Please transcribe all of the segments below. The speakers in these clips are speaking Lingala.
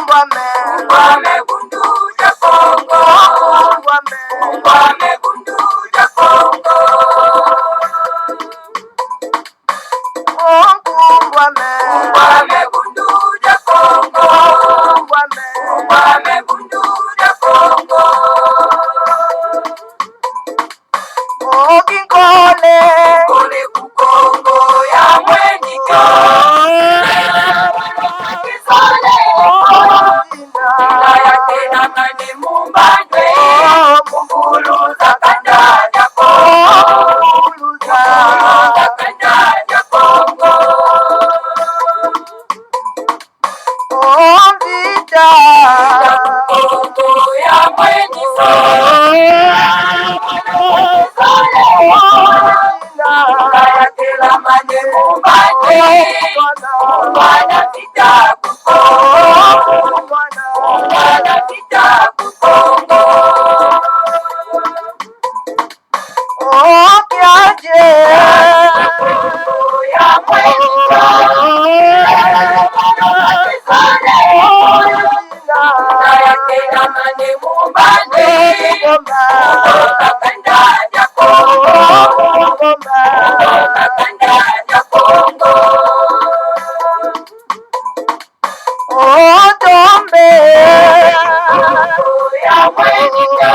Ngwame bundu ja Kongo. Ngwame bundu ja Kongo. Ngwame bundu ja Kongo. Ngwame bundu ja Kongo. Kole ku Kongo ya mweniko. Kisole ya tena mani mumbande. Mukuluza kanda ja Kongo. Mukuluza kanda ja Kongo. Kongo ya mweniko. Kila mani mumbande. Mwana vita kukongo. Mwana vita kukongo. Ya mweniko. Kila mani mumbande. Kanda ja Kongo. Kanda ja Kongo. Tombe Ya mweniko.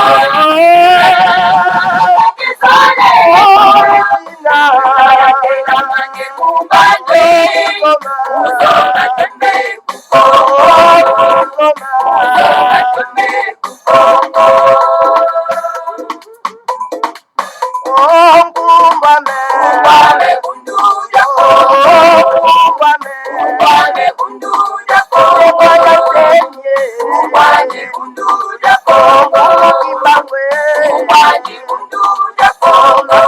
Kila mani mumbande. Usoka tembe kukongo. Usoka tembe kukongo. Ngwame bundu ja Kongo. Ngwame bundu ja Kongo. Ngwame bundu ja Kongo. Ngwame bundu ja Kongo. Ngwame bundu ja Kongo.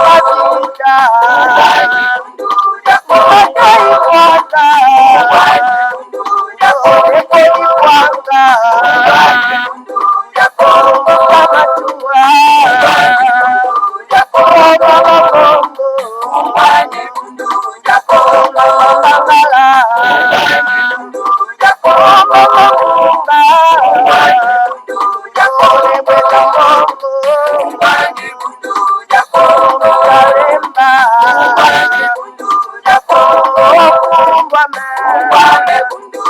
Ngwame bundu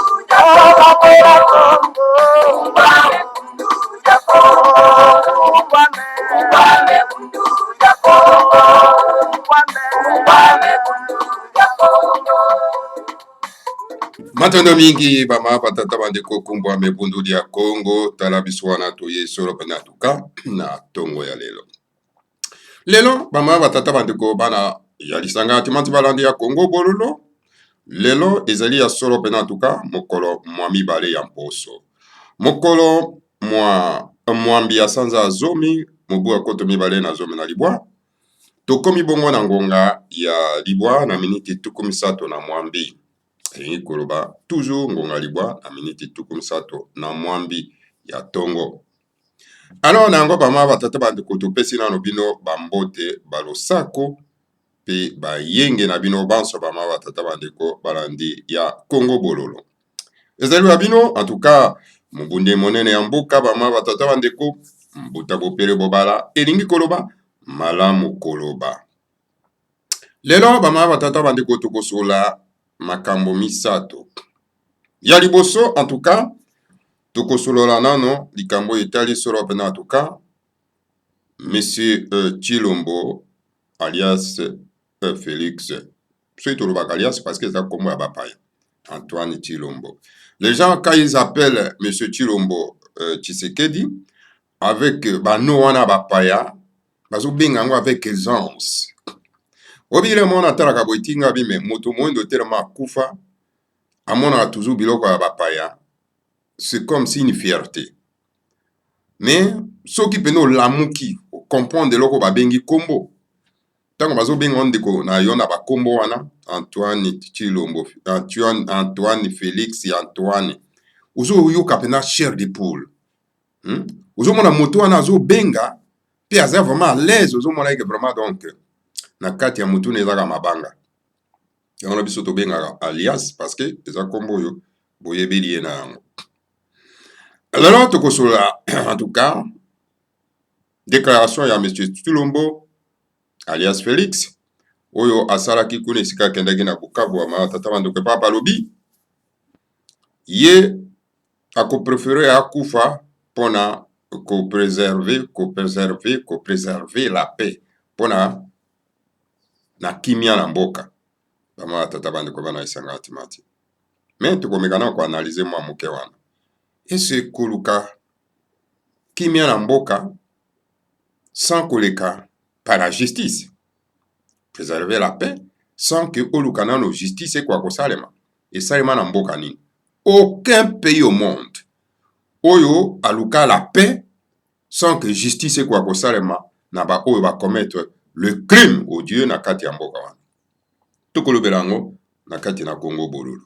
ja Kongo. Ngwame bundu ja Kongo. Ngwame bundu ja Kongo. Matano mingi bama patata bandeko Ngwame bundu dia Kongo tala biswana toye solo penatuka na tongo ya lelo. Lelo bama batata bandeko bana ya lisanga timanti balandi ya Kongo bololo. Lelo ezali ya solo penatuka mokolo mwa mibale ya mposo. Mokolo mwambi ya sanza zomi mobu ya koto mibale na zomi na libwa. Tokomi bongo na ngonga ya libwa na miniti tukumisato na mwambi. Elingi koloba toujours ngonga libwa na miniti tukumisato na mwambi ya tongo. Alors nango bama batata bandeko topesi nano bino bambote balosako pe bayenge na bino banso bama batata bandeko balandi ya Kongo bololo. Ezali bino en tout cas mubunde monene ya mboka bama batata bandeko mbuta bopere bobala elingi koloba malamu koloba. Lelo bama batata bandeko tokosola makambo misato. Ya liboso en tout cas tokosolola nano likambo etali solo pena en tout cas Monsieur Tshilombo alias Félix. Soit alias parce que ça comme Abapaya. Antoine Tshilombo. Les gens quand ils appellent Monsieur Tshilombo Tshisekedi avec Banoana Bapaya, bazo bengango avec aisance. Obile mona talaka boitinga bime moto mondo tellement kufa amona toujours biloko ya Bapaya. C'est comme si une fierté. Mais ceux qui peno lamuki comprendre loko babengi kombo. Tango bazo benga ndeko na yona ba kombo wana Antoine Tshilombo, Antoine Félix et Antoine. Ozo yo kapena chair de poule. Ozo mona moto wana zo benga pe aza vraiment à l'aise ozo mona que vraiment donc na kati ya mutu nezaka mabanga. Yango biso to benga alias parce que eza kombo yo boyebeli na yango. Alors tokosola en tout cas déclaration ya monsieur Tshilombo alias Félix oyo asalaki kuna esika akendaki na Bukavu wa tata bandeko papa alobi ye akoprefere akufa pona préserver la paix pona na kimia na mboka bama tata bandeko bana isanga atimati mais tokomekana ko analyser mwa moke wana ese koluka kimia na mboka sans koleka par la justice préserver la paix sans que oluka nano justice kwa kosalema esalema na mboka nini. Aucun pays au monde oyo aluka la paix sans que justice kwa kosalema na ba oyo ba commettre le crime odieux na kati ya mboka wana. Tokolobela ngo na kati na Congo bololo.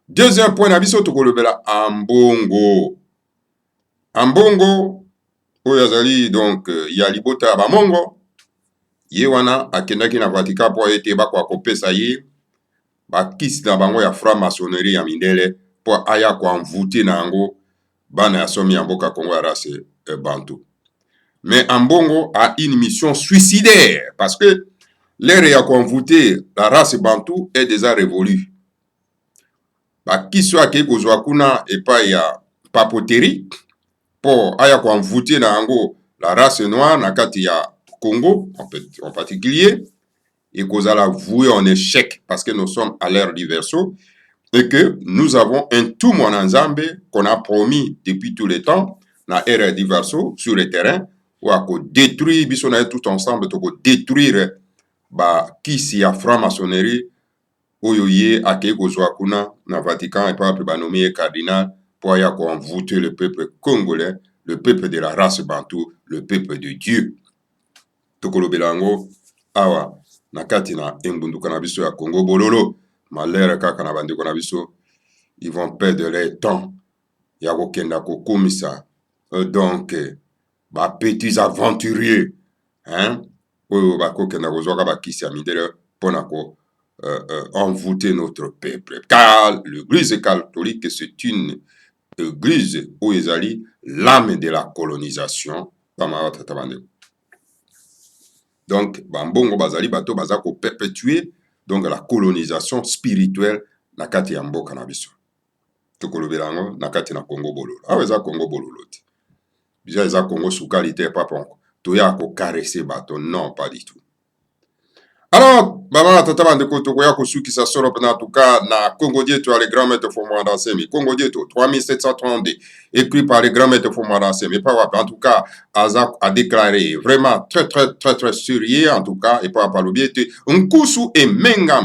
Deuxième point na biso tokolobela ambongo. Ambongo oyo azali donc ya libota ya bamongo ye wana akendaki na Vatican po ete bakwa kopesa ye bakisi na bango ya franc-maçonnerie ya mindele po aya koenvoûter na yango bana ya somi ya mboka Congo ya race bantu. Mais Ambongo a une mission suicidaire parce que l'ère ya koenvoûter la race bantu est déjà révolue. Bakisi ake kozwa kuna epai ya papoterie po aya koenvoûter na yango la race noire na kati ya Congo en particulier et kozala voué en échec parce que nous sommes à l'ère du verseau et que nous avons un tout mwananzambe qu'on a promis depuis tout le temps na ère du verseau sur le terrain ou à détruire biso na tout ensemble to détruire ba kisi ya franc-maçonnerie oyo ye ake kozwa kuna na Vatican et pas ba nommé cardinal pour ya ko envoûter le peuple congolais, le peuple de la race bantou, le peuple de Dieu. Tokolobela ngo awa na kati na embunduka na biso ya Congo bololo malere kaka na bandeko na biso ils vont perdre leur temps ya kokenda kokomisa donc ba petits aventuriers hein oyo bakokenda kozwaka bakisi ya mindele pona ko envoûter notre peuple car l'église catholique c'est une église où ezali l'âme de la colonisation bama tata bandeko. Donc, bambongo bazali bato baza ko perpétuer donc la colonisation spirituelle na kati ya mboka na biso. Tokolobela ngo na kati na Congo bololo. Awa eza Congo bololo te. Bija eza Congo sukali te papa onko. Toya ko caresser bato non pas du tout. Alors, baba tata bandeko tokoya ko sukisa solo en tout cas na Congo Dieto les grands maîtres Fomwana Nsemi. Congo Dieto 3732 écrit par les grands maîtres Fomwana Nsemi. Pas en tout cas Azak a déclaré vraiment très sérieux en tout cas et pas par l'objet Nkusu et Menga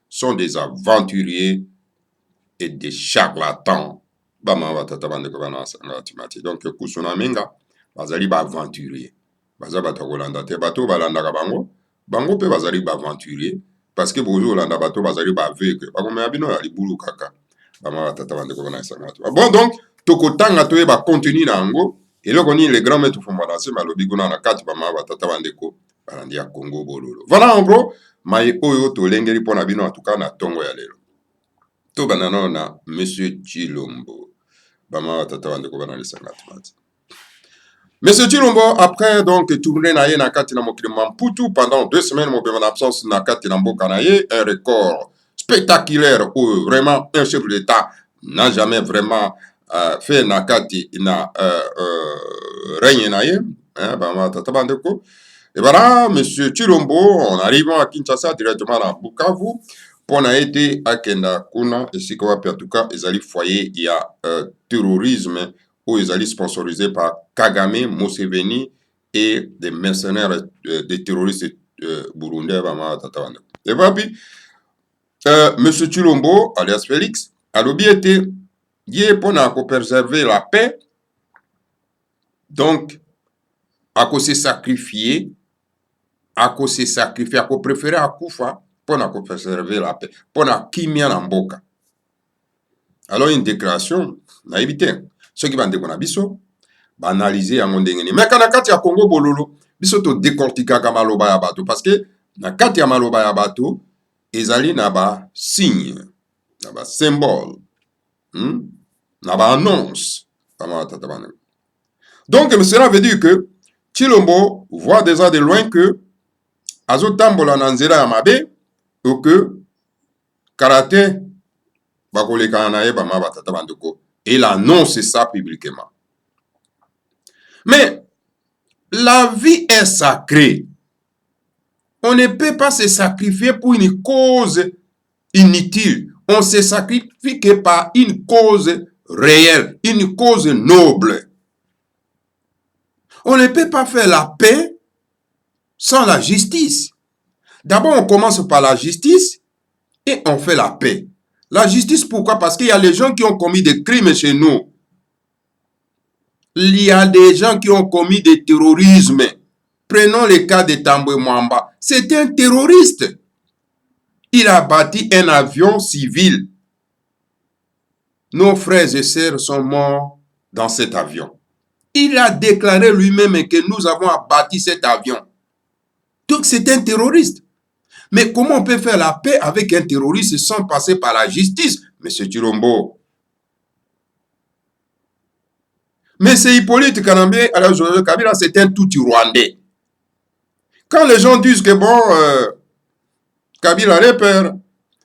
sont des aventuriers et des charlatans. Bama tata bandeko bana ngatimati. Donc Kusu na Menga bazali ba aventurier. Baza bato kolanda te bato balanda ka bango pe bazali ba aventurier parce que bozo landa bato bazali ba aveugle bakome abino ya libulu kaka bama tata bandeko bana isangatu. Bon donc tokotanga to ba contenu na ngo eloko ni les grands maîtres Fomwana Nsemi malobi kuna na kati bama tata bandeko balandi ya Congo bololo. Voilà en gros mai oyo to lengeli pona bino en tout cas na tongo ya lelo. To banana na monsieur Tshilombo bama tata bandeko bana isangatu mati. Monsieur Tshilombo, après donc tourné na ye na kati na mokili Mamputu pendant 2 semaines mon en absence na kati na mboka na ye, un record spectaculaire où vraiment un chef d'État n'a jamais vraiment fait na kati na règne na ye, hein, bah tata bandeko. Et voilà, monsieur Tshilombo, en arrivant à Kinshasa directement à Bukavu, pour na été à Kenda kuna et si quoi en tout cas ezali foyer il y a terrorisme où ils allaient sponsorisés par Kagame, Museveni et des mercenaires, des terroristes burundais. Et puis, M. Tshilombo, alias Félix, a l'objet pour préserver la paix, donc, à cause de sacrifier, à préférer à Koufa pour préserver la paix, pour kimia na mboka. Alors, une déclaration, n'a évité. Ce qui va ndeko biso ba analyser yango ndenge ni mais kana kati ya Congo bololo biso to décortiquer ka maloba ya bato parce que na kati ya maloba ya bato ezali na ba signe na ba symbole, na ba annonce. Donc cela veut dire que Tshilombo voit déjà de loin que azotambola na nzela ya mabe ou que karaté bakolekana na ye bama batata bandeko. Il annonce ça publiquement. Mais la vie est sacrée. On ne peut pas se sacrifier pour une cause inutile. On se sacrifie que par une cause réelle, une cause noble. On ne peut pas faire la paix sans la justice. D'abord, on commence par la justice et on fait la paix. La justice, pourquoi? Parce qu'il y a les gens qui ont commis des crimes chez nous. Il y a des gens qui ont commis des terrorismes. Prenons le cas de Tambwe Mwamba. C'est un terroriste. Il a bâti un avion civil. Nos frères et sœurs sont morts dans cet avion. Il a déclaré lui-même que nous avons bâti cet avion. Donc c'est un terroriste. Mais comment on peut faire la paix avec un terroriste sans passer par la justice, M. Tshilombo? Mais c'est Hippolyte Kanambe, alors Joseph Kabila, c'est un tout Rwandais. Quand les gens disent que bon, Kabila les pères,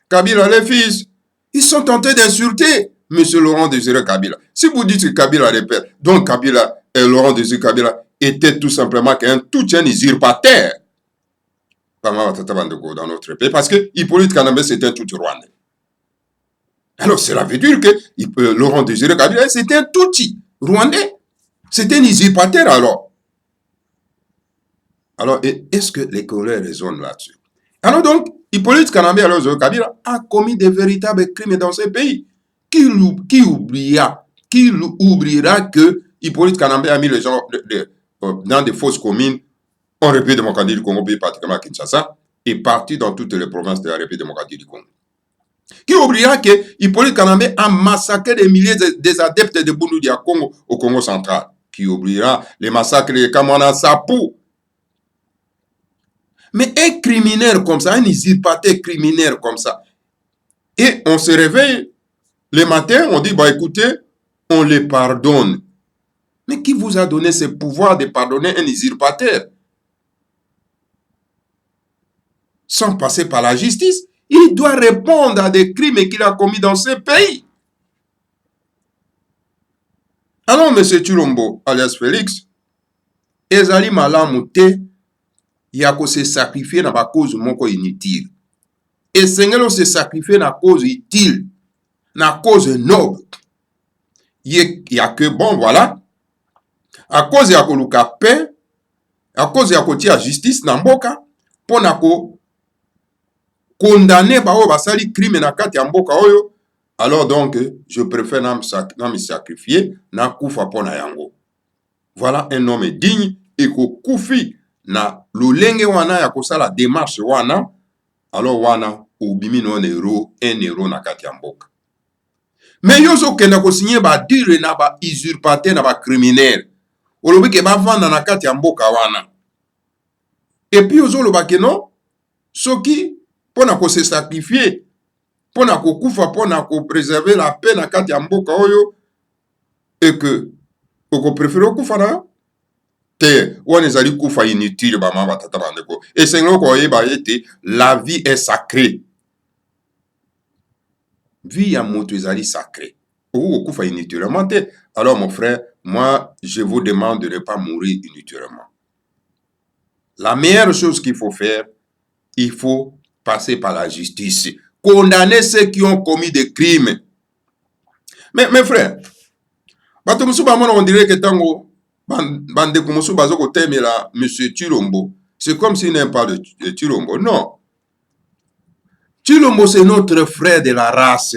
Kabila les fils, ils sont tentés d'insulter M. Laurent Désiré Kabila. Si vous dites que Kabila les pères, donc Kabila et Laurent Désiré Kabila étaient tout simplement un usurpateur dans notre pays, parce que Hippolyte Kanambe c'est un tout Rwandais. Alors cela veut dire que Laurent Désiré Kabila c'est un tout Rwandais. C'est un usurpateur alors. Alors, est-ce que les Congolais raisonnent là-dessus? Alors donc, Hippolyte Kanambe alors Kabila a commis de véritables crimes dans ce pays. Qui oubliera que Hippolyte Kanambe a mis les gens dans des fausses communes en République démocratique du Congo, puis particulièrement à Kinshasa, et parti dans toutes les provinces de la République démocratique du Congo? Qui oubliera que Hippolyte Kanambe a massacré des milliers des adeptes de Bundu à Congo, au Congo central? Qui oubliera les massacres de Kamana Sapou? Mais un criminel comme ça, un usurpateur criminel comme ça, et on se réveille le matin, on dit, bah écoutez, on les pardonne. Mais qui vous a donné ce pouvoir de pardonner un usurpateur? Sans passer par la justice, il doit répondre à des crimes qu'il a commis dans ce pays. Alors, M. Tshilombo, alias Félix, ezali malamu te ya ko se sacrifier na ba cause moko inutile. Et sengelo se sacrifier na cause utile, na cause noble. Il y a que bon, voilà, à cause ya koluka paix, à cause ya kotia justice na mboka, pona ko condamner ba o basali crime na kati ya mboka oyo. Alors donc, je préfère na me sacrifier na kufa pona yango. Voilà un homme digne et ko kufi na lolenge wana ya kosala démarche wana. Alors wana obimi no un héros na kati ya mboka. Mais yozo kenda ko signer ba dire na ba usurpateur na ba criminel. Olobi ke ba vanda na kati ya mboka wana. Et puis yozo loba ke non, soki pona ko se sacrifier, pona ko kufa, pona ko préserver la paix na kati ya mboka oyo, et que oko préférer kufa na te wana ezali kufa inutile ba mama batata bandeko. Et c'est ngo ko yeba ete la vie est sacrée. Vie ya moto ezali sacrée. Ou kufa inutilement te. Alors mon frère, moi je vous demande de ne pas mourir inutilement. La meilleure chose qu'il faut faire, il faut passer par la justice. Condamner ceux qui ont commis des crimes. Mais mes frères, on dirait que tango bande kumusu bazoko temela monsieur Tshilombo. C'est comme s'il n'aime pas de Tshilombo. Non. Tshilombo c'est notre frère de la race.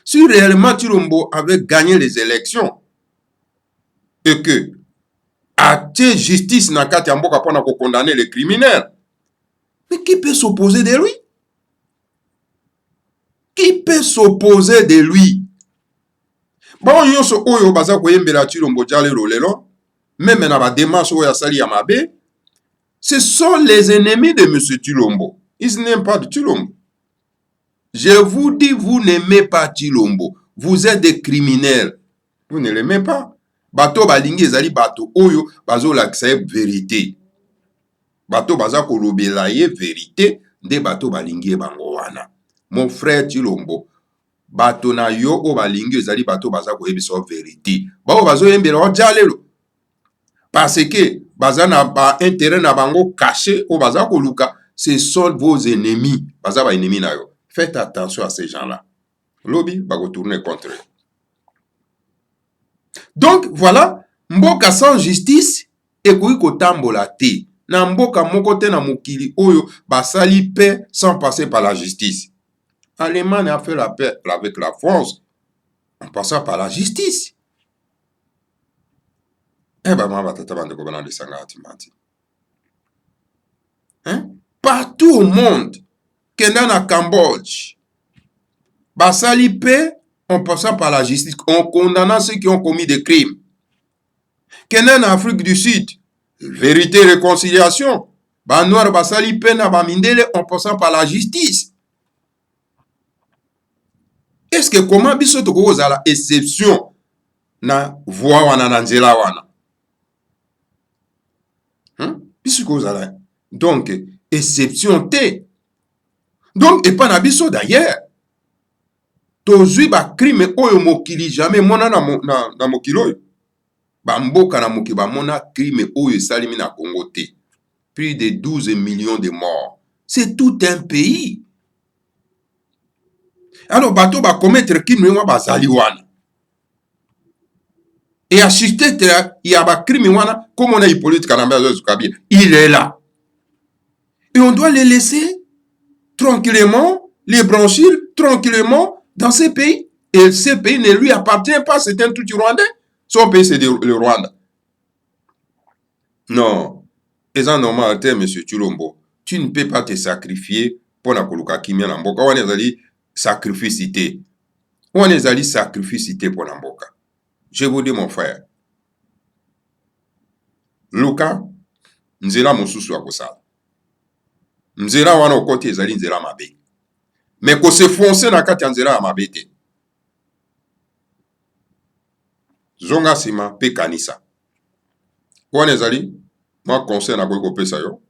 Si réellement Tshilombo avait gagné les élections et que a justice na kati ya mboka pona ko condamner les criminels, mais qui peut s'opposer de lui? Qui peut s'opposer de lui? Bon, yonso oyo baza koyembela Tshilombo jalelo lelo, même na ba démarche oyo asali ya mabe, ce sont les ennemis de M. Tshilombo. Ils n'aiment pas de Tshilombo. Je vous dis, vous n'aimez pas Tshilombo. Vous êtes des criminels. Vous ne l'aimez pas. Bato balingi ezali bato oyo bazolakisa ye vérité. Bato baza kolobela ye vérité nde bato balingi bango wana. Mon frère Tshilombo, bato na yo o balingi ezali bato baza koyebisa vérité. Bao bazoyembela oja lelo. Parce que baza na ba intérêt na bango caché o baza koluka, ce sont vos ennemis. Baza ba ennemis na yo. Faites attention à ces gens-là. Lobby va retourner contre eux. Donc voilà, mboka sans justice ekoki kotambola te. Na mboka moko te na mokili oyo basali paix sans passer par la justice. L'Allemagne a fait la paix avec la France en passant par la justice. Eh ben, moi, batata bandeko bana lesanga atimati. Partout au monde, kenda na Cambodge, basali paix en passant par la justice, en condamnant ceux qui ont commis des crimes. Kenda na Afrique du Sud, vérité et réconciliation, ba noir basali paix na bamindele en passant par la justice. Est-ce que comment biso tokoza la exception na voix wana na nzela wana? Biso koza la donc exception te. Donc et pas na biso d'ailleurs. Tozui ba crime oyo mokili jamais mona na mokili oyo. Ba mboka na mokili ba mona crime oyo salimi na Congo te. Plus de 12 millions de morts. C'est tout un pays. Alors bato ba commettre crime wana bazali wana. Et assister il y a ba crime wana comme on a eu politique kanamba Zukabia. Il est là. Et on doit les laisser tranquillement, les branchir tranquillement dans ces pays. Et ces pays ne lui appartiennent pas, c'est un tout Rwandais. Son pays, c'est le Rwanda. Non. Et ça, normal, monsieur Tshilombo, tu ne peux pas te sacrifier pour la koluka kimia na mboka. On est allé sacrificité. On est allé sacrificité pour la mboka. Je vous dis, mon frère, Luka, nzela mosusu ya kosala. Nzela wana okoti ezali nzela mabe. Mais ko se foncer na kati ya nzela ya mabe te. Zonga sima pe kanisa. Wana ezali moi conseil na koki kopesa yo.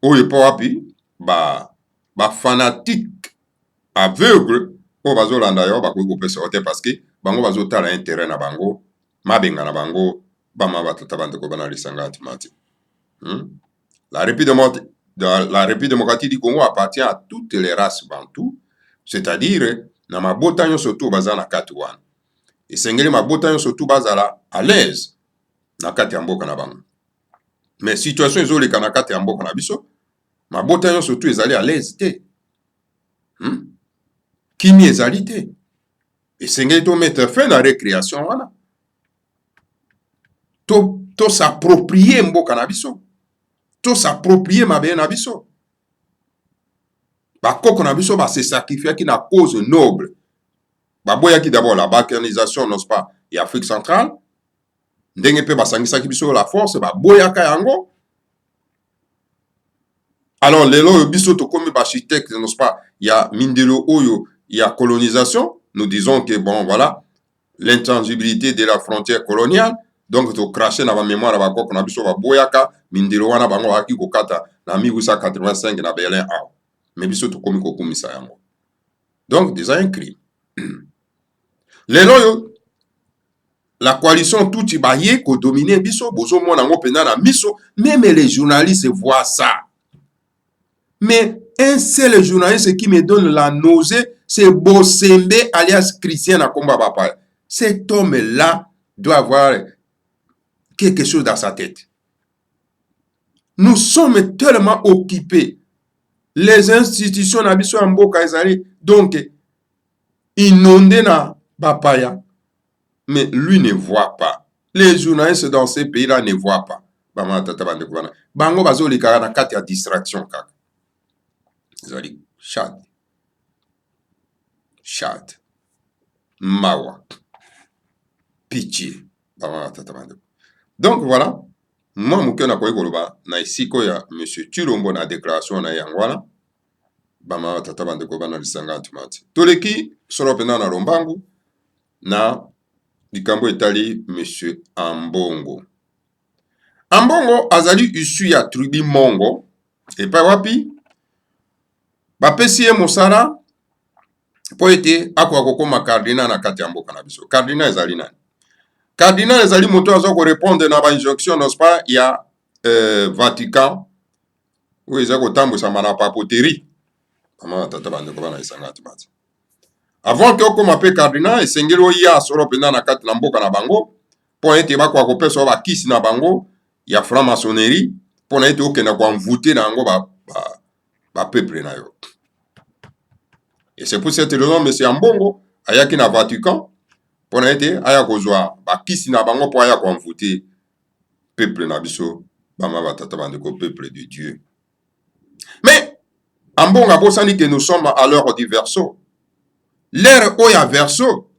Oyo po wapi ba fanatique aveugle o bazolanda yo bakoki kopesa yo te parce que bango bazotala intérêt na bango, mabenga na bango, bama batata bandeko bana lisanga atimati. La République démocratique du Congo appartient à toutes les races bantoues, c'est-à-dire na mabota nyonso tu baza na kati wana. Esengeli mabota nyonso tu bazala à l'aise na kati ya mboka na bango. Mais situation ezoleka na kati ya mboka na biso, mabota nyonso tu ezali à l'aise te. Kimi ezali te. Esengeli to mettre fin na récréation wana. To s'approprier mboka na biso. To s'approprier mabe na biso. Bakoko na biso ba se sacrifier ki na cause noble. Baboya ki d'abord la balkanisation, n'est-ce pas, et Afrique centrale. Ndenge pe basangisa ki biso la force, baboya ka yango. Alors lelo biso to komi architecte, n'est-ce pas, il y a mindelo oyo, il y a colonisation. Nous disons que bon voilà, l'intangibilité de la frontière coloniale. Donc to cracher na ba mémoire ba koko na biso baboya ka mindelo wana bango aki kokata na 1885 na Berlin A. Mais biso to komi kokumisa yango. Donc déjà un crime. Lelo la coalition tout ibaye ko dominer biso bozo mona ngo pena na miso, même les journalistes voient ça. Mais un seul journaliste qui me donne la nausée, c'est Bosembe alias Christian Akomba Bapa. Cet homme-là doit avoir quelque chose dans sa tête. Nous sommes tellement occupés. Les institutions n'habitent en Mboka ezali donc inondé na Bapaya. Mais lui ne voit pas. Les journalistes dans ces pays-là ne voient pas. Bango bazo likara na kati ya distraction kaka. Zali Chad. Mawa. Pitié. Donc voilà. Moi, mouke na koye koloba na isiko ya monsieur Tshilombo na déclaration na yangwana. bama tata bandeko bana lisanga ntumati toleki solo pena na lombangu na likambo etali monsieur Ambongo. Ambongo azali issu ya tribu Mongo epai wapi bapesi ye mosala po ete akoka kokoma cardinal na kati ya mboka na biso. Cardinal ezali nani? Cardinal ezali moto aza korépondre na bainjonction n'est-ce pas ya Vatican oyo eza kotambwisama na papoterie ama tata bandeko bana esanga timati. Avant ke okoma mpe cardinal esengeli oya solo mpenza na kati na mboka na bango mpo ete bakoka kopesa bakisi na bango ya franc-maçonnerie mpo na ete okenda koanvoute na yango bapeuple na yo. Et c'est pour cette raison monsieur Ambongo ayaki na Vatican mpo na ete aya kozwa bakisi na bango mpo aya koanvoute peuple na biso bama batata bandeko peuple de Dieu. Mais Ambongo abosani que nous sommes à l'heure du verseau. L'ère oyo ya verseau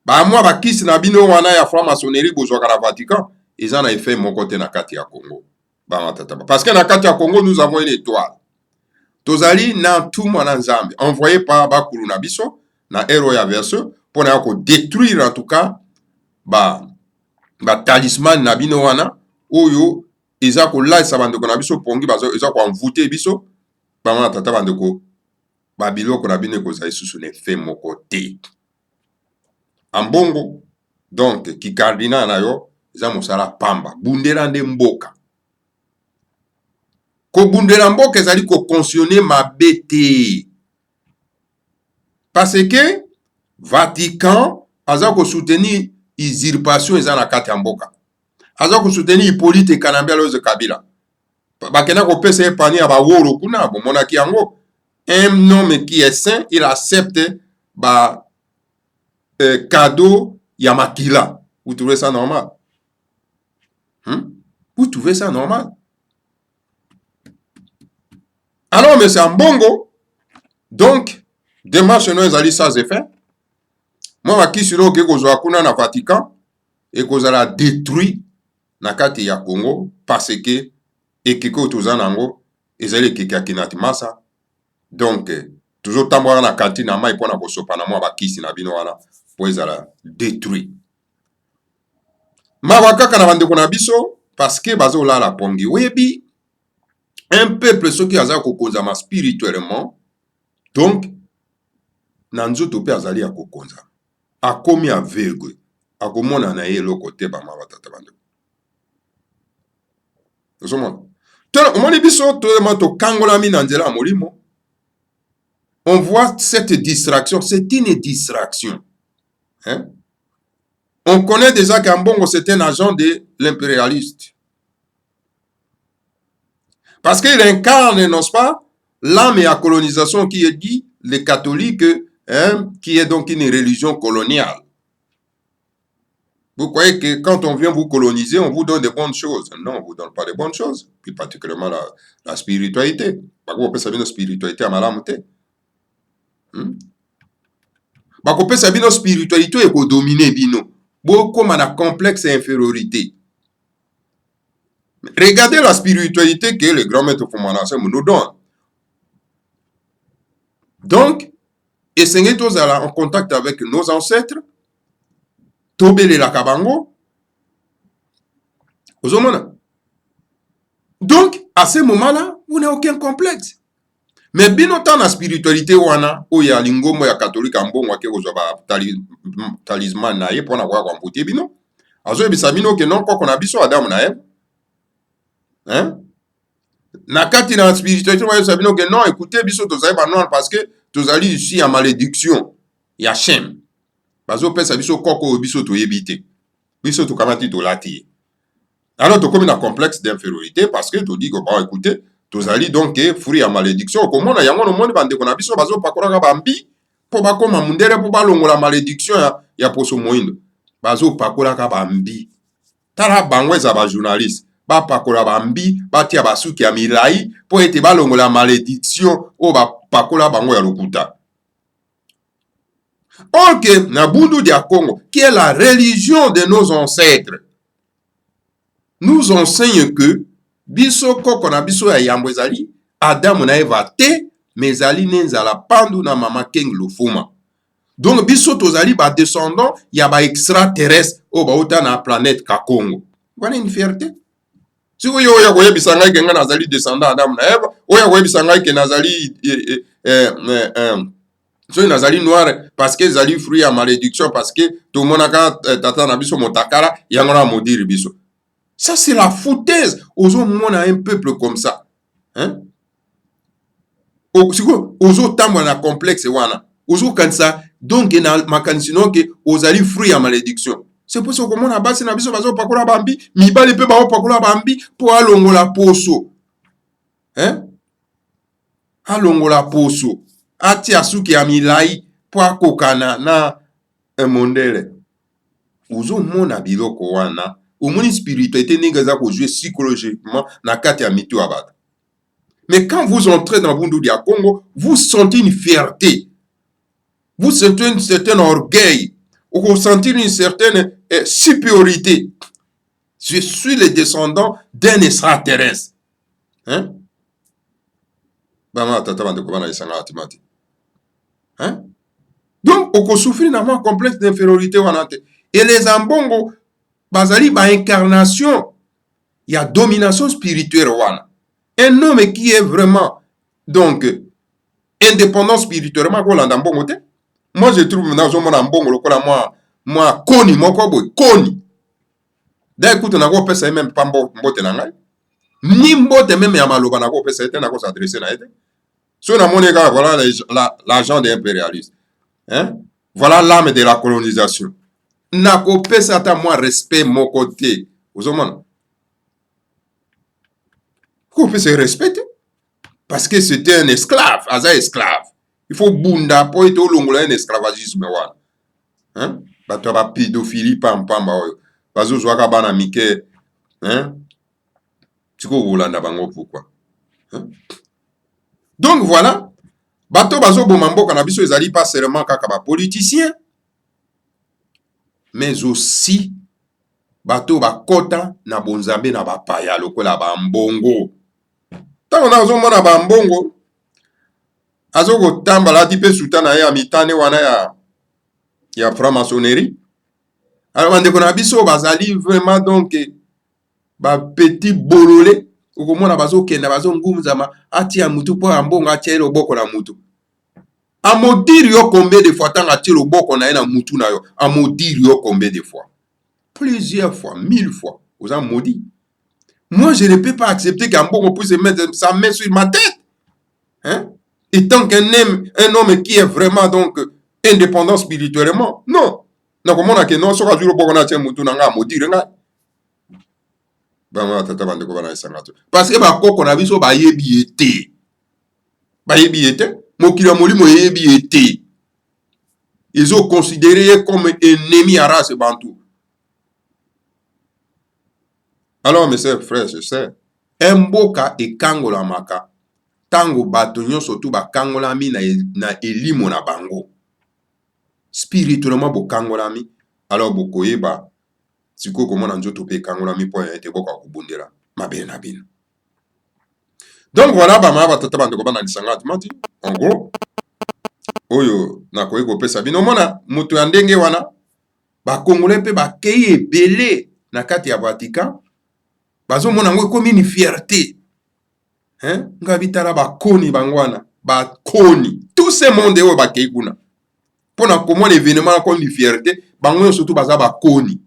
bamwa bakisi na bino wana ya franc-maçonnerie bozwaka na Vatican eza na effet moko te na kati ya Congo bama tata. Parce que na kati ya Congo nous avons une étoile. Tozali na ntumwa na Nzambe envoyé par bakulu na biso na ero ya verseau pour na ko détruire en tout cas ba talisman na bino wana oyo eza ko laisa bandeko na biso pongi bazo eza ko envoûter biso bama tata bandeko ba biloko na bino ko za isusu ne fait moko te. Ambongo donc ki cardinal na yo eza mosala pamba bundela nde mboka. Ko bundela mboka ezali ko consommer mabe te. Parce que Vatican aza ko soutenir usurpation eza na kati ya mboka. Aza ko soutenir Hippolyte Kanambe Aloyse Kabila. Bakena ko pesa epani ya baworo kuna bomonaki yango. Un homme qui est saint, il accepte cadeau ya makila. Vous trouvez ça normal? Vous trouvez ça normal? Alors, monsieur Ambongo, donc, démarche nous ezali sans effet. Moi, bakisi lo ke kozwa kuna na Vatican et kozala détruit na kati ya Congo parce que ekeko tozana nango ezali ekeke ya kinatimasa. Donc, toujours tambola na kantine na mai pona kosopa na mwa bakisi na bino wana po ezala détruit. Mawa kaka na bandeko na biso parce que bazo lala pongi webi un peuple soki aza kokonzama spirituellement donc na nzoto pe azali ya kokonza akomi aveugle akomona na ye eloko te bama batata bandeko. Osomona tona omoni biso tolema tokangolami na nzela ya molimo. On voit cette distraction, c'est une distraction. Hein? On connaît déjà qu'Ambongo c'est un agent de l'impérialiste. Parce qu'il incarne, n'est-ce pas, l'âme et la colonisation qui est dit, les catholiques, hein, qui est donc une religion coloniale. Vous croyez que quand on vient vous coloniser, on vous donne de bonnes choses? Non, on ne vous donne pas de bonnes choses. Puis particulièrement la spiritualité. Par contre, on peut savoir la spiritualité à malamute. Bakopesa bino spiritualité et ko dominer bino beaucoup na complexe infériorité. Regardez la spiritualité que le grand maître Foumanase nous donne. Donc, essayez tous à en contact avec nos ancêtres. Tobele la kabango. Donc, à ce moment-là, vous n'avez aucun complexe. Mais bino ta na spiritualité wana oya lingombo ya catholique ambongo ake kozwa ba talisman na ye pona kwa mputi bino azo ebisa bino ke non koko na biso Adam na Eve hein na kati na spiritualité wa yo bino ke non écoutez biso tozali ba noir parce que tozali ici en malédiction ya Shem bazo pesa biso koko biso to yebite biso to kamati to lati alors to comme na complexe d'infériorité parce que to dit que bon écoutez tozali donc fruit ya malédiction komona yango no monde bande kona biso bazo pakolaka bambi po bakoma mundele po balongola malédiction ya poso moindo bazo pakolaka bambi tala bango eza ba journaliste ba pakola bambi batia basuki ya milai po ete balongola malédiction o ba pakola bango ya lokuta. Ok, na Bundu dia Congo qui est la religion de nos ancêtres nous enseigne que biso koko na biso ya yambo ezali Adam na Eva te mais ezali ne nzala pandu na mama King Lufuma. Donc biso tozali ba descendant ya ba extraterrestre o bauta na planète Kakongo. Wana une fierté. Si oyo oya koyebisa ngai ke nga nazali descendant Adam na Eva, oya koyebisa ngai ke nazali so nazali noir parce que ezali fruit ya malédiction parce que tomonaka tata na biso motakala yango na modiri biso. Ça c'est la foutaise. Ozomona un peuple comme ça. Hein? Ozo tambola na complexe wana. Ozo kanisa donc na makanisi non ke ozali fruit ya malédiction. C'est pour ça que mon abasi na biso bazo pakola bambi, mibali pe bao pakola bambi po alongola poso. Hein? Alongola poso. Ati asuki ya milai po akokana na mondele. Ozo mona biloko wana, omoni spiritualité nengeza ko jouer psychologiquement na kati ya mitu abata. Mais quand vous entrez dans Bundu dia Congo, vous sentez une fierté. Vous sentez un certain orgueil. Vous sentez une certaine supériorité. Je suis le descendant d'un extraterrestre. Hein? Hein? Donc, on souffre d'un complexe d'infériorité. Et les ambongo, bazali ba incarnation, il y a domination spirituelle. Un homme qui est vraiment donc indépendant spirituellement, moi je trouve maintenant moi koni moko boy koni. D'un écoute na ko pesa même pas mbote na ngai. Ni mbote même ya maloba na ko pesa ete na ko s'adresser na ete. So na moneka voilà l'agent d'impérialisme. Hein? Voilà l'âme de la colonisation. Na ko pesa ta moi respect mon côté. Vous omona. Ko pesa respecter parce que c'était un esclave, aza esclave. Il faut bunda po ete olongola un esclavagisme wana. Hein? Bato ba pédophilie pamba oyo. Bazo zwaka bana mike, hein? Tiko bolanda bango pourquoi? Hein? Donc voilà, bato bazo bomamboka na biso ezali pas seulement kaka ba politicien, mais aussi bato bakota na bonzambe na bapaya lokola ba mbongo. Tango na ozomona ba mbongo azo kotambala ati pe sultana ya mitane wana ya franc-maçonnerie. Alors bandeko na biso bazali vraiment donc ba petit bololé okomona bazo kenda bazo ngumzama ati ya mutu po ambongo ati lo boko na mutu. Amodiri yo combien de fois tanga ati lo boko na na mutu na yo. Amodiri yo combien de fois? Plusieurs fois, 1000 fois. Vous en maudit. Moi je ne peux pas accepter qu'Ambongo puisse mettre sa main sur ma tête. Hein? Étant un homme qui est vraiment donc indépendant spirituellement. Non. Na komona ke non soka juro boko na tia mutu na nga modire nga. Ba tata bande ko bana isangatu. Parce que ba koko na biso ba yebi ete. Ba yebi ete, mokila molimo yebi ete. Ils ont considéré comme ennemi à race bantou. Alors mes frères et sœurs, mboka ekangola maka. Tango bato nyonso tu bakangolami na elimo na bango. Spirituellement bokangolami, alors bokoyeba siko komona nzoto pe kangolami po ete boka kubundela mabe na bino. Donc voilà ba mama tata bande ko bana lisanga atimati. En gros, oyo na koyi ko pesa bino mona mutu ya ndenge wana ba kongolais pe ba kei ebele na kati ya Vatican. Bazo mona ngo komi ni fierté. Hein? Ngabitala ba koni bangwana, ba koni. Tout ce monde oyo ba kei kuna. Pona comment l'événement comme une fierté, bango surtout baza ba koni.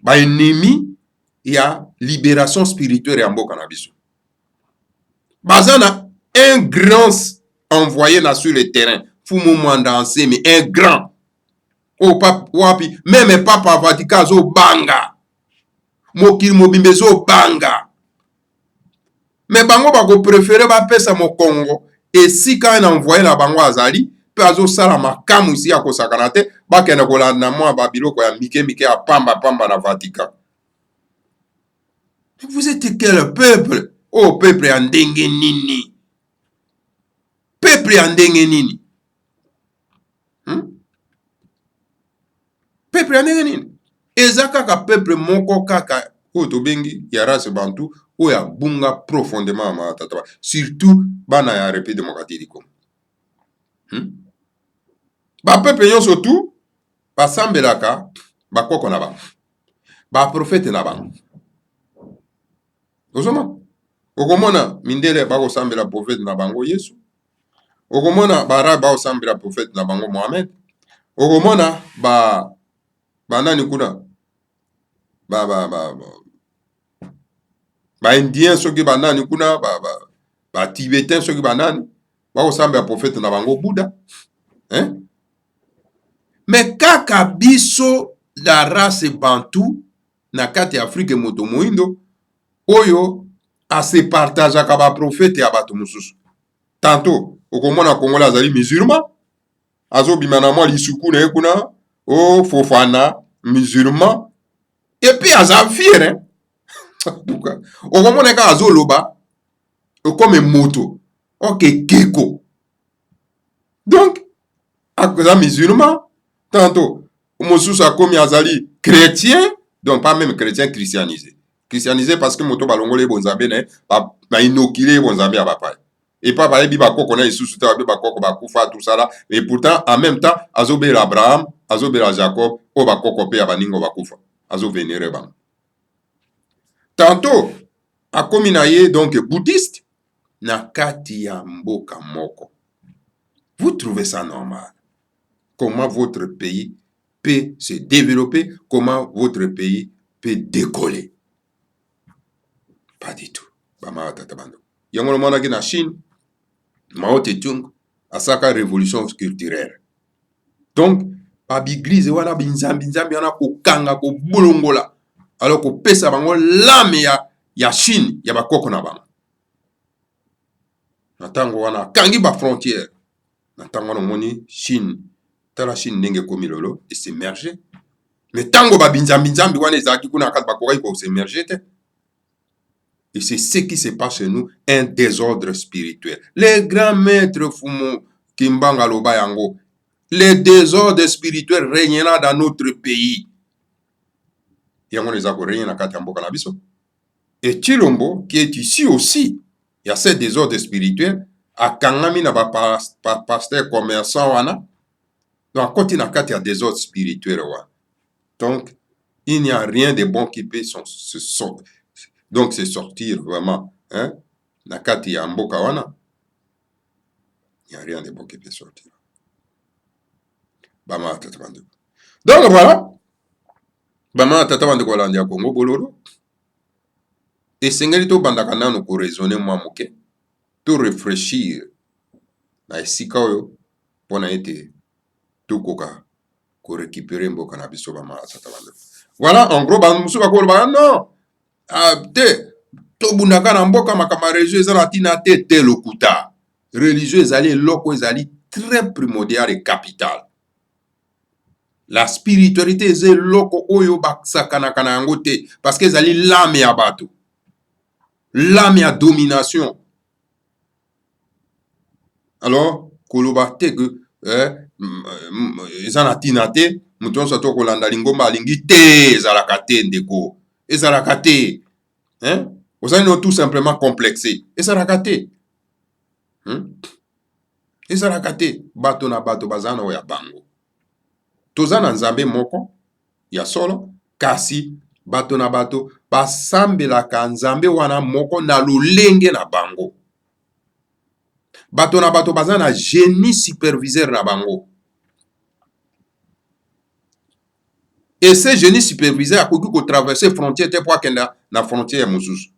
Ba ennemi ya libération spirituelle ya mboka na biso. Bazana un grand envoyé na sur le terrain. Fumu mwandanse mais un grand. Oh papa wapi, même papa Vatican zo banga. Mokili mobimbe zo banga. Mais bango bako préféré ba pesa mo Congo. Et si quand on envoie la bango azali, pe azo sala makamu isi ya kosakana te, bakena kolanda mwa babiloko ya mike ya pamba na Vatican. Vous êtes quel peuple? Oh peuple ya ndenge nini? Peuple ya ndenge nini? Peuple ya ndenge nini? Eza kaka peuple moko kaka oyo tobengi ya race bantu oya bunga profondément ma tata surtout bana ya République démocratique du Congo. Ba peuple nyonso tout basambelaka bakoko na bango ba prophète na bango ozoma okomona mindele bakosambela prophète na bango Yesu okomona barabe bakosambela prophète na bango Mohamed okomona banani kuna ba indien soki banani kuna ba tibétain soki banani bakosambela prophète na bango Bouddha mais kaka biso la race bantu na kati ya Afrique moto moindo oyo ase partageaka ba prophète ya bato mosusu tantôt okomona Kongola azali musulman azobima na mwa lisuku na ye kuna o Fofana musulman et puis aza fier okomona ka azoloba comme moto ok keko donc aza musulman tantôt mosusu akomi azali chrétien donc pas même chrétien christianisé parce que moto balongole bonzambe na ba inokile bonzambe ya bapaya et pas bayebi bakoko na isusu te babe bakoko bakufa tout ça là et pourtant en même temps azobela Abraham azobela Jacob o bakoko pe ya baningo bakufa azovenere bango tantôt akomi na ye donc bouddhiste na kati ya mboka moko. Vous trouvez ça normal? Comment votre pays peut se développer? Comment votre pays peut décoller? Pas du tout. Bama tatabando. Yango mona ki na Chine, Mao Tse-tung asaka révolution culturelle. Donc, pa biglize wana binzambi wana kokanga ko bulongola. Alors ko pesa bango lame ya Chine ya bakoko na bango. Natango wana kangi ba frontière. Natango wana moni Chine. Tala Chine ndenge komi lolo et s'émerger. Mais tango ba binzambi wana ezaki kuna kat bakokai ko s'émerger te. Et c'est ce qui se passe chez nous, un désordre spirituel. Les grands maîtres Fumo Kimbanga Loba Yango, le désordre spirituel régnera dans notre pays. Yango les ako régner na kati ya mboka na biso. Et Chilombo, qui est ici aussi, il y a ce désordre spirituel, akangami na ba pasteur commerçant wana. Donc, quand il y a un désordre spirituel, donc, il n'y a rien de bon qui peut se sortir. Donc, c'est sortir vraiment. Nakati ya mboka wana. Il n'y a rien de bon qui peut sortir. Bama tatabande. Donc, voilà. Bama tatabande kwa landi ya Congo bololo. Et sengelito bandaka nanu ko raisonner mwa moke. To réfléchir. Na esika oyo. Pona ete. Tukoka. Ko récupérer mboka na biso bama tatabande. Voilà, en gros, bamusu bakolo ba non. Te tobundaka na mboka makama religieux ezala tina te lokuta religieux ezali eloko ezali très primordial et capital. La spiritualité ezali eloko oyo basakanaka na yango te parce que ezali l'âme ya bato, l'âme ya domination. Alors koloba te que ezala tina te mutu nyonso to kolanda lingomba alingi te ezalaka te ndeko ezalaka te. Vous allez tout simplement complexé. Et ça rakate. Et ça rakate. Bato na bato bazana oya bango. Tozana nzambe moko. Ya solo. Kasi bato na bato. Basambela ka nzambe wana moko na lulenge na bango. Bato na bato bazana génie superviseur na bango. Et ce génie superviseur a koki ko traverser frontière te po akenda na frontière mosusu.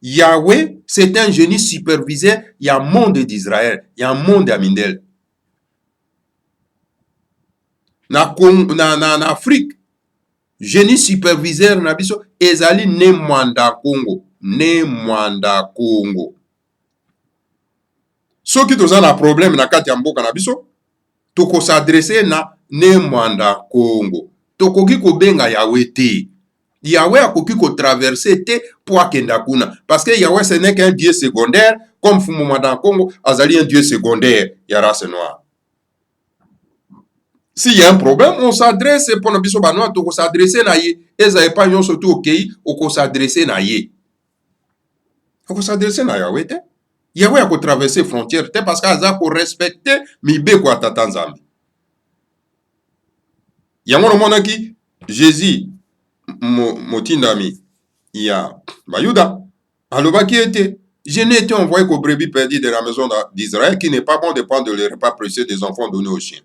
Yahweh, c'est un génie superviseur. Il y a un monde d'Israël. Il y a un monde d'Amindel. Na Afrique, génie superviseur na biso ezali ne mwanda Congo. Ne mwanda Congo. Soki toza na problème na kati ya mboka na biso, toko s'adresser na ne mwanda Congo. Tokoki ko benga Yahweh te. Yahweh a koki ko traverser te pour akenda kuna. Parce que Yahweh ce n'est qu'un dieu secondaire, comme Fumuma dans Congo, azali un dieu secondaire, ya race noire. s'il y a un problème, on s'adresse pour nous biso banoa to s'adresser na ye. Eza pas yon surtout au pays, on s'adresser na ye. On s'adresser na Yahweh. Yahweh a traverser frontière parce qu'aza ko respecter mi be ko atata nzambe. Yango no mona ki Jésus motindami ya bayuda alobaki ete je n'ai été envoyé qu'aux brebis perdues de la maison d'Israël qui n'est pas bon de prendre le repas précieux des enfants donnés aux chiens.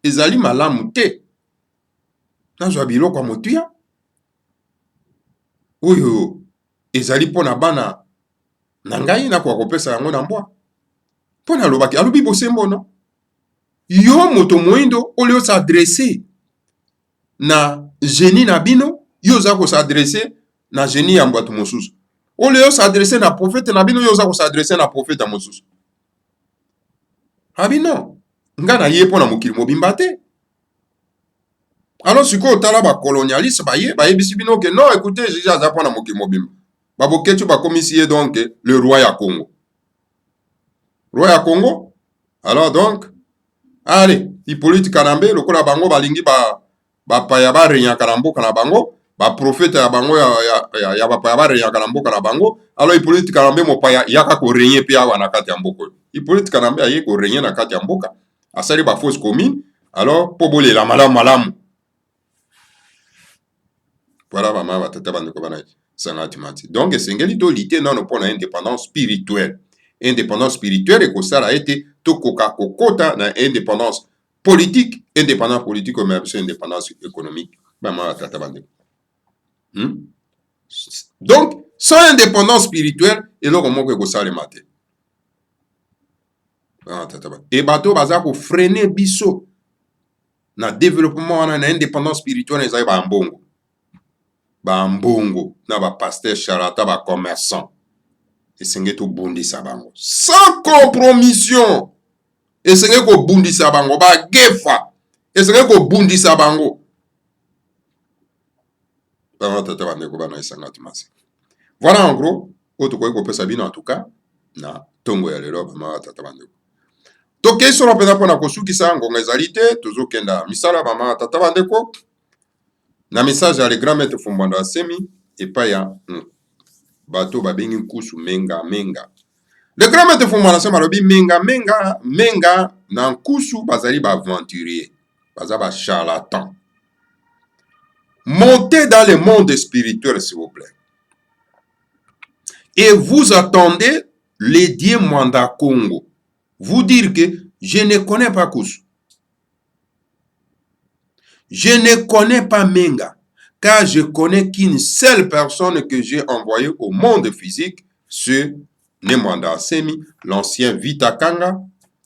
Ezali malamu te nazwa biloko ya motuya oyo ezali mpona bana na ngai nakoka kopesa yango na mbwa mpona alobaki alobi bosembo no yo moto moyindo olio s'adresse na génie na bino yo oza kosadresse na génie ya bato mosusu olio s'adresse na prophète na bino yo oza kosadresse na prophète ya mosusu abi non nga na ye mpona mokili mobimba te. Alors sikoyo otala bacolonialiste bayebisi bino ke non écoutez Jésus aza mpona mokili mobimba baboketi bakomisi ye donc le roi ya Congo. Roi ya Congo alors donc allez Hippolyte Kanambe lokola bango balingi bapaya barenyaka na mboka na bango baprofete ya bango ya bapaya barenyaka na mboka na bango alors Hippolyte Kanambe mopaya yaka korenye mpe awa na kati ya mboka oyo. Hippolyte Kanambe aye korenye na kati ya mboka asali bafausse commune alors mpo bolela malamu. Voilà bama batata bandeko bana sangati mati. Donc esengeli to lite nano mpona indépendance spirituelle. Indépendance spirituelle ekosala ete tokoka kokota na indépendance politique. Indépendance politique comme indépendance économique. Bama batata bandeko. Donc sans indépendance spirituelle eloko moko ekosalema te. Et bato baza ko freiner biso na développement wana na indépendance spirituelle ezali ba mbongo. Bambongo na ba pasteur charlatan ba commerçant esenge to bundisa bango sans compromission esenge ko bundisa bango ba gefa esenge ko bundisa bango ba tata bande ko bana isanga timasi. Voilà en gros auto ko pesa bino en tout cas na tongo ya lelo ba tata bande to keso na pena pona kosukisa ngonga ezali te tozokenda misala ba tata bande ko na message ya le grand maître Fumbwando Asemi epai ya bato babengi nkusu menga. Le grand maître Fumbwando Asemi alobi menga na nkusu bazali ba aventurier baza ba charlatan. Montez dans le monde spirituel s'il vous plaît et vous attendez les dieux Mwanda Congo vous dire que je ne connais pas Kusu. Je ne connais pas Menga, car je connais qu'une seule personne que j'ai envoyée au monde physique, c'est Mwanda Asemi, l'ancien Vita Kanga,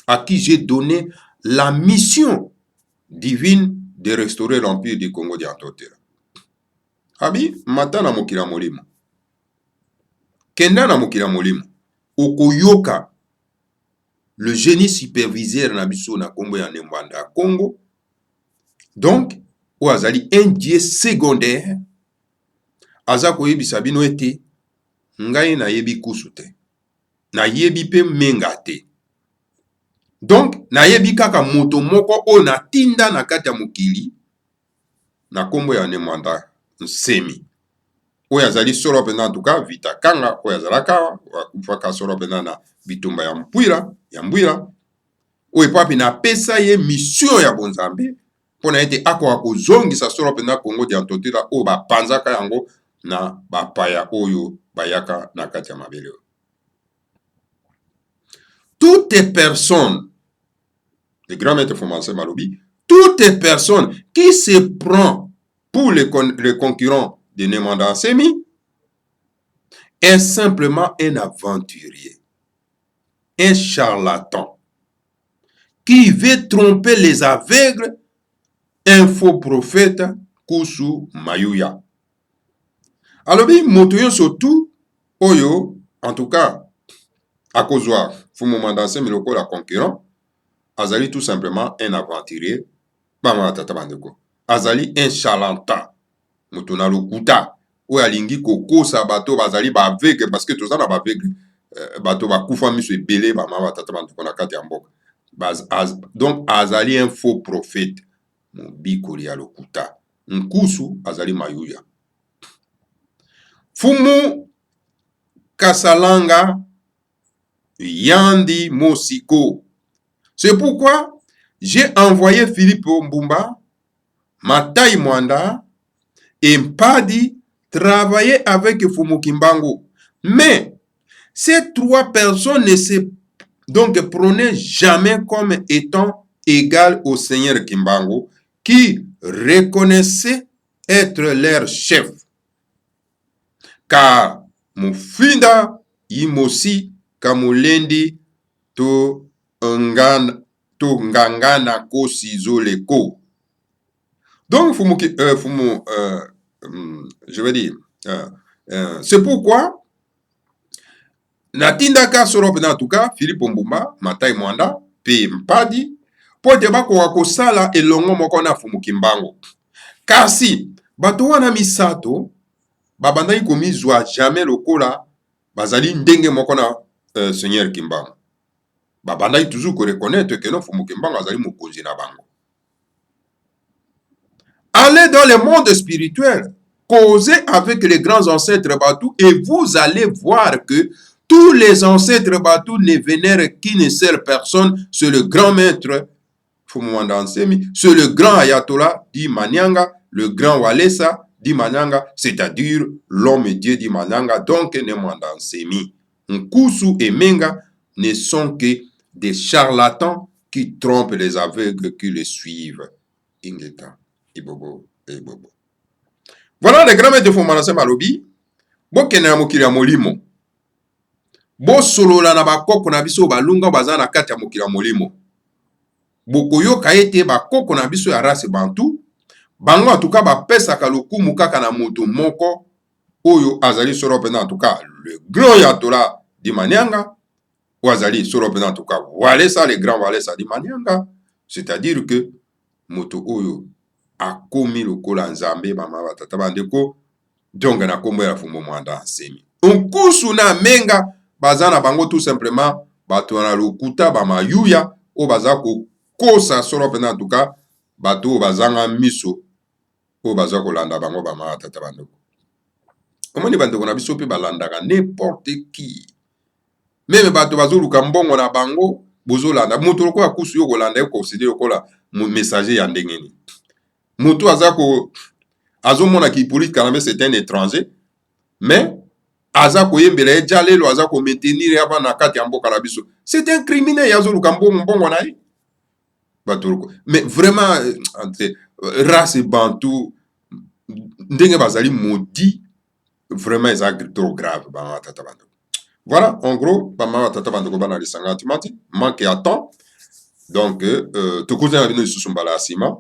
à qui j'ai donné la mission divine de restaurer l'empire du Congo d'Antotera. Abi, matana mokila molimo. Kenda na mokila molimo. Okoyoka, le génie superviseur na biso na Congo ya Mwanda Congo. Donc, ou azali un dieu secondaire, azako yebi sabino ete, ngai na yebi kusu te, na yebi pe menga te. Donc, na yebi kaka moto moko o na tinda na kati ya mokili, na kombo ya Mwanda Asemi. Oyo azali solo pena en tout cas, Vita Kanga, oyo azalaka, ufaka solo pena na bitumba ya mbwira, oyo papi na pesa ye mission ya bonzambe, pona ete akoka kozongisa solo pena Congo d'Antotera oyo bapanzaka yango na bapaya oyo bayaka na kati ya mabele. Toute personne, le grand maître Fumbwando Malobi, toute personne qui se prend pour le concurrent de Mwanda Asemi est simplement un aventurier, un charlatan qui veut tromper les aveugles, un faux prophète Kusu Mayuya. Alors, moto yo surtout, oyo, en tout cas, à cause de Mwanda Asemi lokola concurrent, azali tout simplement un aventurier, azali un charlatan, moto na lokuta, oyo alingi kokosa bato bazali ba aveugle, parce que tout ça na ba aveugle, bato bakufa miso ebele, ba mama tata bandeko na kati ya mboka. Donc, azali un faux prophète. mubikoli ya lokuta. Nkusu azali mayuya. Fumu Kasalanga Yandi Mosiko. C'est pourquoi j'ai envoyé Philippe Mbumba, Matai Mwanda et Mpadi travailler avec Fumu Kimbangu. Mais ces trois personnes ne se prenaient jamais comme étant égales au Seigneur Kimbangu, qui reconnaissait être leur chef. Car Mufinda Imosi Kamulendi to ngangana ko sizoleko. Donc je vais dire c'est pourquoi natindaka sorope na tuka Philippe Mbumba, Matai Mwanda pe Mpadi po te bakoka kosala elongo moko na Fumu Kimbangu. Kasi bato wana misato babandaki komizwa jamais lokola bazali ndenge moko na Seigneur Kimbangu. Babandaki toujours ko reconnaître que non Fumu Kimbangu azali mokonzi na bango. Allez dans le monde spirituel, causez avec les grands ancêtres Batu et vous allez voir que tous les ancêtres Batu ne vénèrent qu'une seule personne, c'est le grand maître Fumu Mwanda Nsemi, c'est le grand Ayatollah di Manyanga, le grand Walesa di Manyanga, c'est-à-dire l'homme et Dieu di Manyanga, donc ne Mwanda Nsemi. Nkusu et Menga ne sont que des charlatans qui trompent les aveugles qui les suivent. Ingeta, Ibobo, Ibobo. Voilà les grands maîtres de Fumu Mwanda Nsemi alobi. Bokene ya mokili ya molimo. Bo solola na bakoko na biso balunga baza na kati ya mokili ya molimo. Bokoyoka ete bakoko na biso ya race bantu bango atuka bapesaka lokumu kaka na moto moko oyo azali solo pena atuka le grand Ayatollah di Manyanga ou azali solo pena atuka Walesa, le grand Walesa di Manyanga, c'est-à-dire que moto oyo akomi lokola nzambe bama batata bandeko donc na kombo ya Fumu Mwanda Nsemi. Nkusu na Menga bazana bango tout simplement bato na lokuta bamayuya o bazako kosa solo pena atuka bato bazanga miso o bazako landa bango bama tata bandeko. Omoni bandeko na biso pe balandaka n'importe qui. Même bato bazoluka mbongo na bango bozolanda moto lokola kusu yo kolanda yo considérer lokola messager ya ndengeni. Moto azako azomona ki politique kana c'est un étranger mais azako yembela ejalelo azako maintenir yaba na kati ya mboka na biso. C'est un criminel yazoluka mbongo na ye. Mais vraiment race bantu ndenge bazali maudit vraiment est trop grave. Voilà en gros bama tata bandeko bana lisanga timati manque à temps donc to cousin avec nous sous mbala asima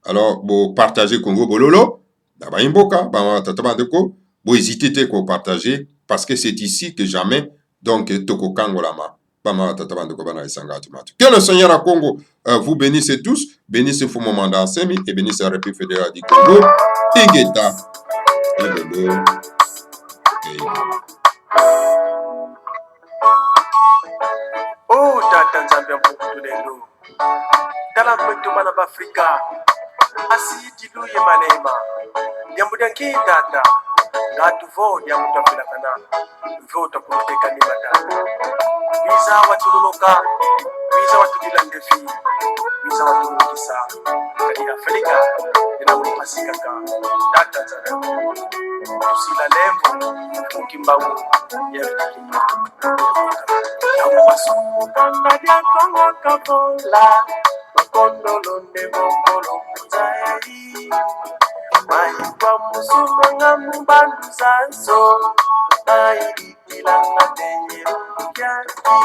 alors bo partager Congo bololo na ba imboka bama tata bandeko bo hésiter te ko partager parce que c'est ici que jamais donc toko kangolama. Que le Seigneur à Congo vous bénisse tous, bénisse Fumu Mwanda Nsemi et bénisse la République fédérale du Congo. Ingeta, Ibobo, Oh, tata nzambe ya mpukutu lelo. Tala kwetu mana b'Afrika. Asiti luye manema. Yambudanki tata. Ngatu vo yamutafila kana. Vo tapuruteka ni matata. Visa watululoka. Visa watudilandefi. Visa watulukisa. Kani Afrika. Nina ulipasika ka. Tata nzambe. Tusila lembo. Mukimbangu. Yerikilima. Yamupasukana dia kongo kapola. Makondolo ne mongolo muzai. Maikwa musumanga mbandu zanzo. Maikilanga tenye mkyaki.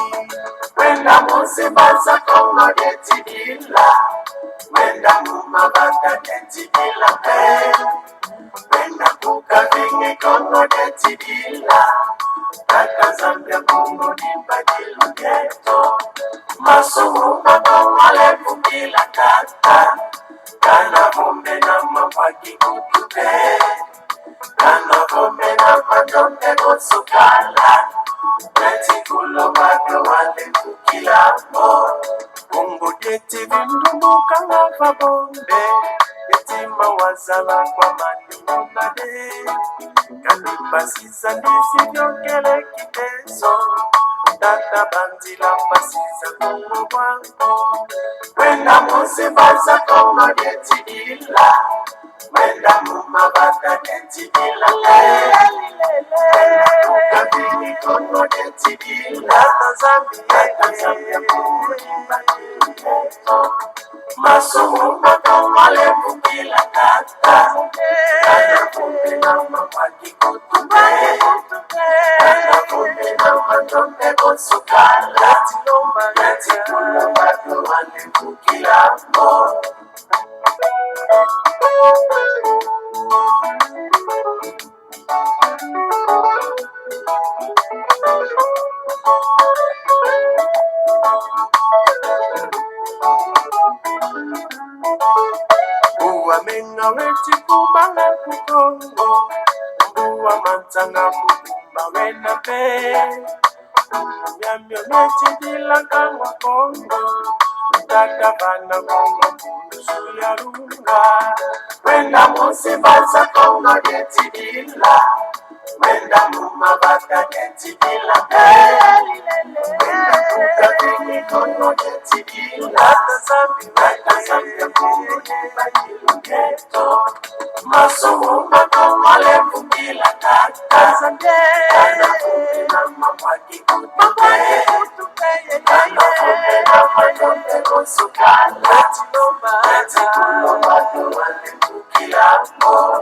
Wenda musimbaza kongo detibila. Wenda mumabata detibila pe. Wenda kukavinge kongo detibila. Kaka Zambia Congo dimbadilu geto. Masumu mabawale vumila kata. Kana vumbe na mawaki kutupe. Kana vumbe na madombe gosukala. Neti kulo bado wale kukila mo. Mungu yeti vindumuka ngava bombe yeti mawazala kwa manunade kanipasiza ndisi vyokele kiteso tata banzila mpasiza kongo wangu wenda musibaza kongo yetidila wenda mumabata yetidila kabini kongo yetidila Tanzania kongo yimba masumu makamale mukila kata kana kumbe na mapaki kutupe kana kumbe na matombe kosukala yati kulomba tuwale mukila mo Uwa menga weti kubanga kukongo Uwa mantanga mubumba wena pe Nyamyo neti bila kangwa kongo Dada bana kongo kunusu ya runga Wenda musibaza kongo neti bila Wenda mumabata neti bila pe Wenda kukabini kongo neti bila Tazambia kongo yimba yiluketo Masumu makamale mukila kata Kana kumbe na mamwaki kutupe Kana kumbe na matombe kosukala Yati kulomba tuwale mukila mo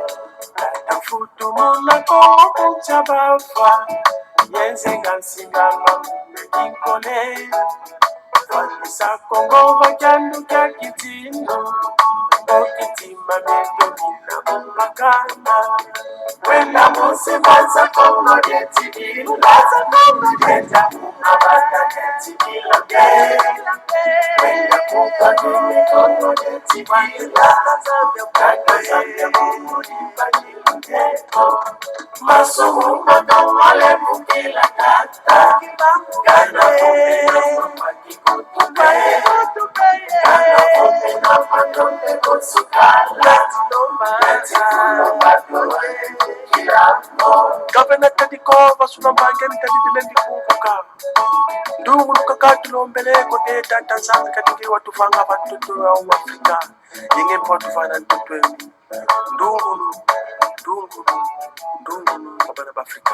Tafutu muna kongo kuchabafa Yenze ngansingama mbekinkole Vanisa kongo vakyandu kya kitindo Okitima meto mina mumakana Wenda musibaza kongo yetidila Wenda mumabata yetidila Wenda kukabini kongo yetidila Tanzania kongo yimba yiluketo Masumu makamale mukila kata Kana kumbe na mamaki kutupe Kana kumbe na matombe kosukala Yati kulomba tuwale mukila mo Gavana tadiko basuna mbange mitadidile ndikukuka Ndungu nukakati lombeleko neta Tanzania kadiki watufanga batutu wa Afrika Yenge mpa watufana ntutwemi Ndungu mabana ba Afrika